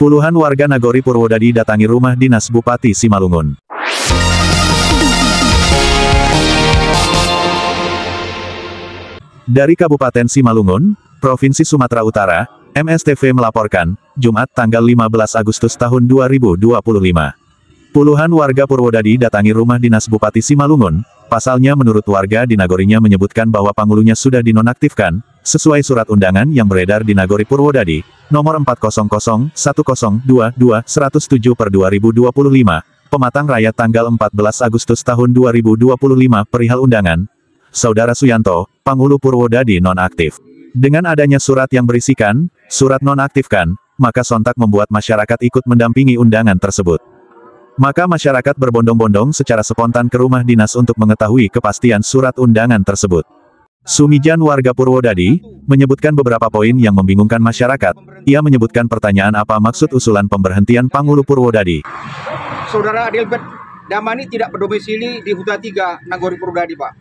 Puluhan warga Nagori Purwodadi datangi rumah dinas Bupati Simalungun. Dari Kabupaten Simalungun, Provinsi Sumatera Utara, MSTV melaporkan, Jumat tanggal 15 Agustus tahun 2025. Puluhan warga Purwodadi datangi rumah dinas Bupati Simalungun. Pasalnya menurut warga di Nagorinya menyebutkan bahwa panghulunya sudah dinonaktifkan, sesuai surat undangan yang beredar di Nagori Purwodadi, nomor 4001002-107/2025, Pematang Raya tanggal 14 Agustus tahun 2025 perihal undangan, Saudara Suyanto, Panghulu Purwodadi nonaktif. Dengan adanya surat yang berisikan, surat nonaktifkan, maka sontak membuat masyarakat ikut mendampingi undangan tersebut. Maka masyarakat berbondong-bondong secara spontan ke rumah dinas untuk mengetahui kepastian surat undangan tersebut. Sumijan warga Purwodadi, menyebutkan beberapa poin yang membingungkan masyarakat. Ia menyebutkan pertanyaan apa maksud usulan pemberhentian Panghulu Purwodadi. Saudara Adelbert Damani tidak berdomisili di Huta 3 Nagori Purwodadi, Pak,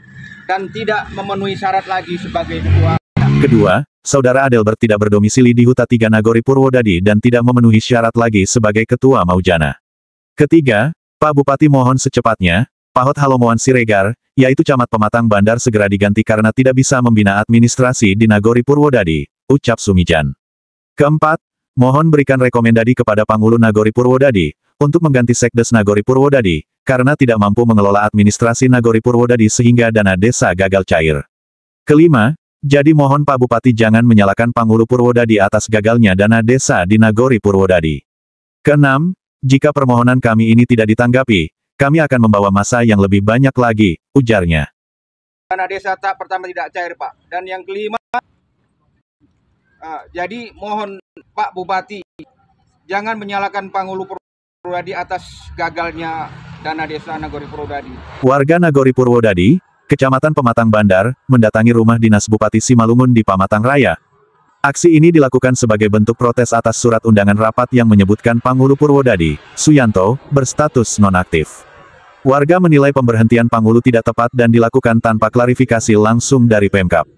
dan tidak memenuhi syarat lagi sebagai ketua. Kedua, Saudara Adelbert tidak berdomisili di Huta 3 Nagori Purwodadi dan tidak memenuhi syarat lagi sebagai ketua Maujana. Ketiga, Pak Bupati mohon secepatnya, Pahot Halomoan Siregar, yaitu Camat Pematang Bandar segera diganti karena tidak bisa membina administrasi di Nagori Purwodadi, ucap Sumijan. Keempat, mohon berikan rekomendasi kepada Panghulu Nagori Purwodadi, untuk mengganti Sekdes Nagori Purwodadi, karena tidak mampu mengelola administrasi Nagori Purwodadi sehingga dana desa gagal cair. Kelima, jadi mohon Pak Bupati jangan menyalahkan Panghulu Purwodadi atas gagalnya dana desa di Nagori Purwodadi. Keenam, jika permohonan kami ini tidak ditanggapi, kami akan membawa massa yang lebih banyak lagi, ujarnya. Dana desa tak pertama tidak cair, Pak. Dan yang kelima, jadi mohon Pak Bupati jangan menyalahkan Panghulu Purwodadi atas gagalnya dana desa Nagori Purwodadi. Warga Nagori Purwodadi, Kecamatan Pematang Bandar, mendatangi rumah dinas Bupati Simalungun di Pamatang Raya. Aksi ini dilakukan sebagai bentuk protes atas surat undangan rapat yang menyebutkan Panghulu Purwodadi, Suyanto, berstatus nonaktif. Warga menilai pemberhentian Panghulu tidak tepat dan dilakukan tanpa klarifikasi langsung dari Pemkab.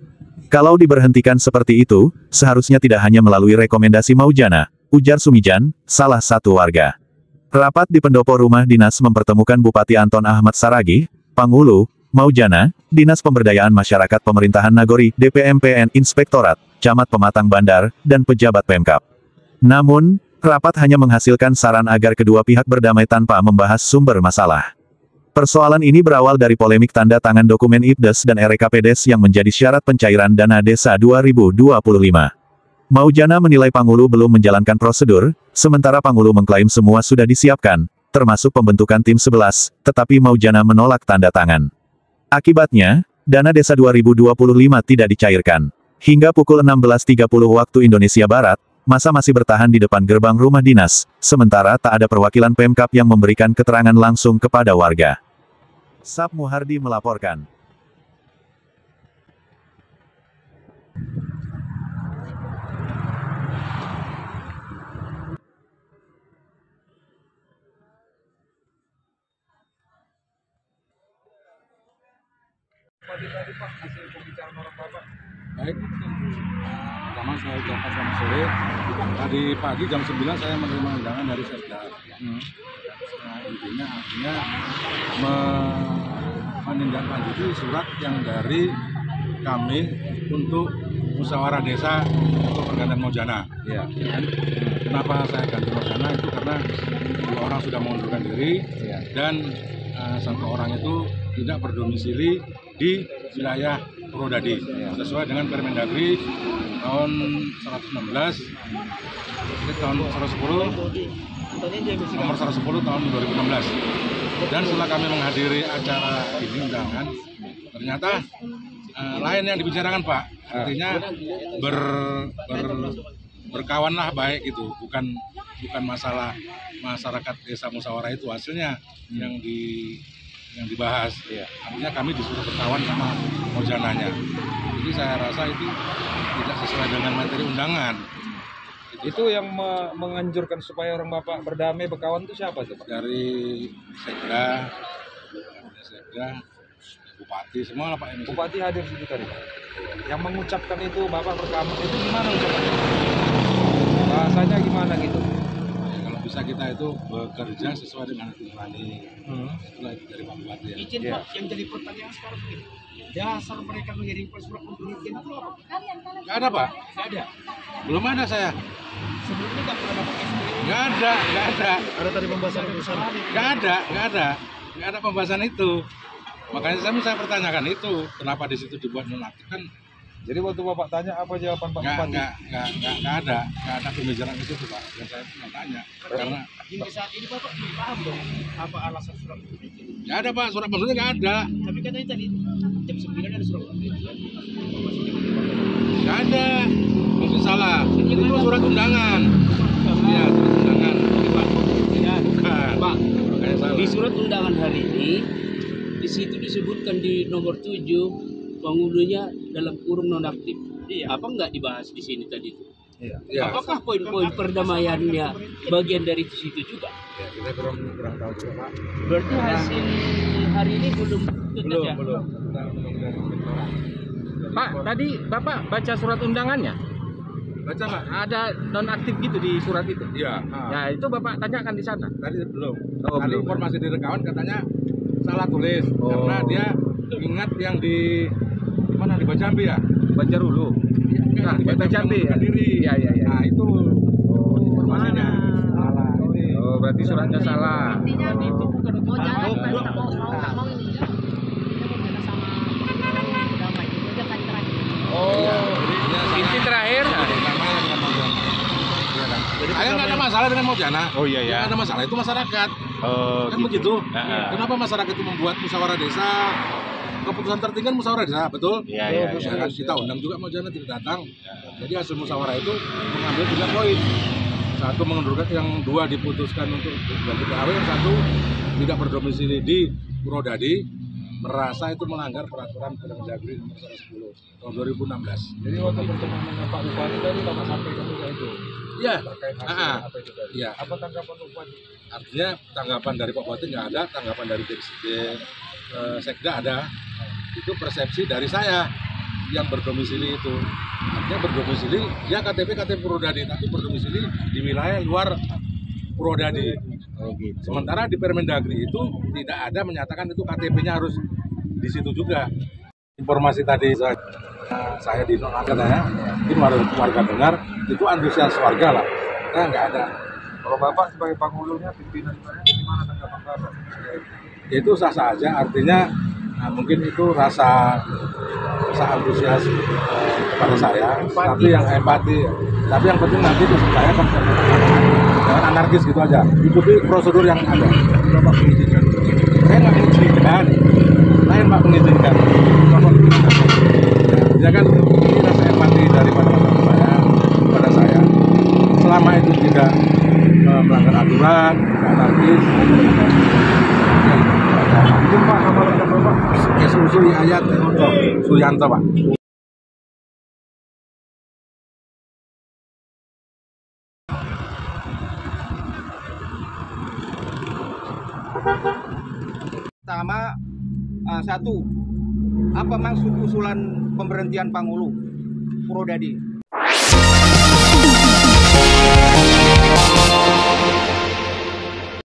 Kalau diberhentikan seperti itu, seharusnya tidak hanya melalui rekomendasi Maujana, ujar Sumijan, salah satu warga. Rapat di pendopo rumah dinas mempertemukan Bupati Anton Ahmad Saragih, Panghulu, Maujana, Dinas Pemberdayaan Masyarakat Pemerintahan Nagori, DPMPN, Inspektorat, Camat Pematang Bandar, dan pejabat Pemkab. Namun, rapat hanya menghasilkan saran agar kedua pihak berdamai tanpa membahas sumber masalah. Persoalan ini berawal dari polemik tanda tangan dokumen IPDES dan RKPDES yang menjadi syarat pencairan dana desa 2025. Maujana menilai Panghulu belum menjalankan prosedur, sementara Panghulu mengklaim semua sudah disiapkan, termasuk pembentukan tim 11, tetapi Maujana menolak tanda tangan. Akibatnya, dana desa 2025 tidak dicairkan. Hingga pukul 16.30 waktu Indonesia Barat, massa masih bertahan di depan gerbang rumah dinas, sementara tak ada perwakilan Pemkab yang memberikan keterangan langsung kepada warga. Sap Muhardi melaporkan. Baik, pertama saya ucapkan selamat sore. Tadi pagi jam 9 saya menerima undangan dari Sekda. Intinya artinya menindaklanjuti surat yang dari kami untuk musyawarah desa untuk pergantian Maujana. Ya. Kenapa saya ganti Maujana itu karena 2 orang sudah mengundurkan diri dan 1 orang itu tidak berdomisili di wilayah Purwodadi, sesuai dengan Permendagri tahun 116, tahun 110, nomor 110 tahun 2016. Dan setelah kami menghadiri acara ini undangan, ternyata lain yang dibicarakan, Pak. Artinya berkawanlah baik itu, bukan masalah masyarakat desa musyawarah itu hasilnya yang dibahas. Artinya kami disuruh berkawan sama Maujananya. Jadi saya rasa itu tidak sesuai dengan materi undangan. Itu yang menganjurkan supaya orang Bapak berdamai berkawan itu siapa tuh, Pak? Dari Sekda, Bupati, semua lah Pak. Bupati hadir situ tadi, Pak. Yang mengucapkan itu Bapak berkawan itu gimana ucapannya? Bahasanya gimana gitu? desa kita itu bekerja sesuai dengan hati nurani. Itulah itu dari Pak Bupati ya. Izin Pak, yang jadi pertanyaan sekarang begini. Dasar mereka mengirimkan surat pemberhentian itu apa? Nggak ada Pak, Nggak ada. belum ada saya. Sebelumnya nggak pernah dapat SPP. Nggak ada. Ada tadi pembahasan bersama. Nggak ada pembahasan itu. Makanya saya pertanyakan itu, kenapa di situ dibuat nonaktif kan? Jadi waktu Bapak tanya apa jawaban Pak Bupati? Nggak ada pembicaraan itu Pak. Dan saya pun tanya, karena Hingga saat ini Bapak belum paham dong apa alasan surat pemberhentian. nggak ada Pak, surat pemberhentian nggak ada. Tapi katanya tadi jam 9 ada surat pemberhentian. Nggak ada, mungkin salah. Itu surat undangan. Iya, surat undangan. Bukan. Pak, Makanya salah. Di surat undangan hari ini, di situ disebutkan di nomor 7 penghulunya dalam kurung nonaktif. Iya. Apa nggak dibahas di sini tadi itu? Iya. Apakah poin-poin perdamaiannya bagian dari situ juga? Ya, kita kurang tahu juga Pak. Berarti hasil hari ini belum tuntas ya? Belum. Pak, tadi Bapak baca surat undangannya? Baca Pak? Ada nonaktif gitu di surat itu? Iya. Ya, itu Bapak tanyakan di sana. Tadi belum. Oh, Tadi belum. informasi dari kawan katanya salah tulis Oh. karena dia ingat yang di mana di Bajambi ya? Baca dulu. Nah, di Bajambi ya? Diri. Iya. Nah, itu informasinya salah. Ini. Oh, berarti suratnya salah. Mau jalan nggak mau ini dia sama damai itu aja kan terakhir. Oh, inti terakhir. Saya nggak ada masalah dengan Mojana. Oh, iya, ya. Yang ada masalah itu masyarakat. Oh, Kan begitu. Nah. Kenapa masyarakat itu membuat musyawarah desa? Keputusan tertinggi kan musyawarah desa, betul? Iya. Ya kan kita undang juga Mojana tidak datang. Jadi hasil musyawarah itu mengambil 3 poin. Satu mengundurkan, yang 2 diputuskan untuk ganti PAW, yang 1 tidak berdomisili di Purwodadi, merasa itu melanggar peraturan Permendagri nomor 110 tahun 2016. Jadi waktu pertemuan dengan Pak Bupati tadi Bapak sampaikan juga itu Iya. terkait hasil apa itu tadi. Iya. Apa tanggapan Pak Bupati? Artinya tanggapan dari Pak Bupati nggak ada, tanggapan dari Sekda ada. Itu persepsi dari saya yang berdomisili itu. Artinya berdomisili, ya KTP Purwodadi, tapi berdomisili di wilayah luar Purwodadi. Sementara di Permendagri itu tidak ada menyatakan itu KTP-nya harus di situ juga. Informasi tadi saya di nonaktif ya, mungkin warga dengar itu antusias warga lah. Kita nggak ada. Kalau Bapak sebagai penghulunya, pimpinan gimana tanggapan Bapak? Itu sah-sah aja, artinya mungkin itu rasa antusias kepada saya, tapi yang empati, tapi yang penting nanti itu saya jangan anarkis gitu aja, ikuti prosedur yang ada. Bapak mengizinkan. Saya nggak mengizinkan, lain Pak mengizinkan. Ya kan ini rasa empati daripada masyarakat kepada saya, selama itu tidak melanggar aturan, tidak anarkis. Itu Pak, nama lengkap Bapak? Suri Ayat Suyanto Pak. Pertama, 1, apa maksud usulan pemberhentian Panghulu Purwodadi?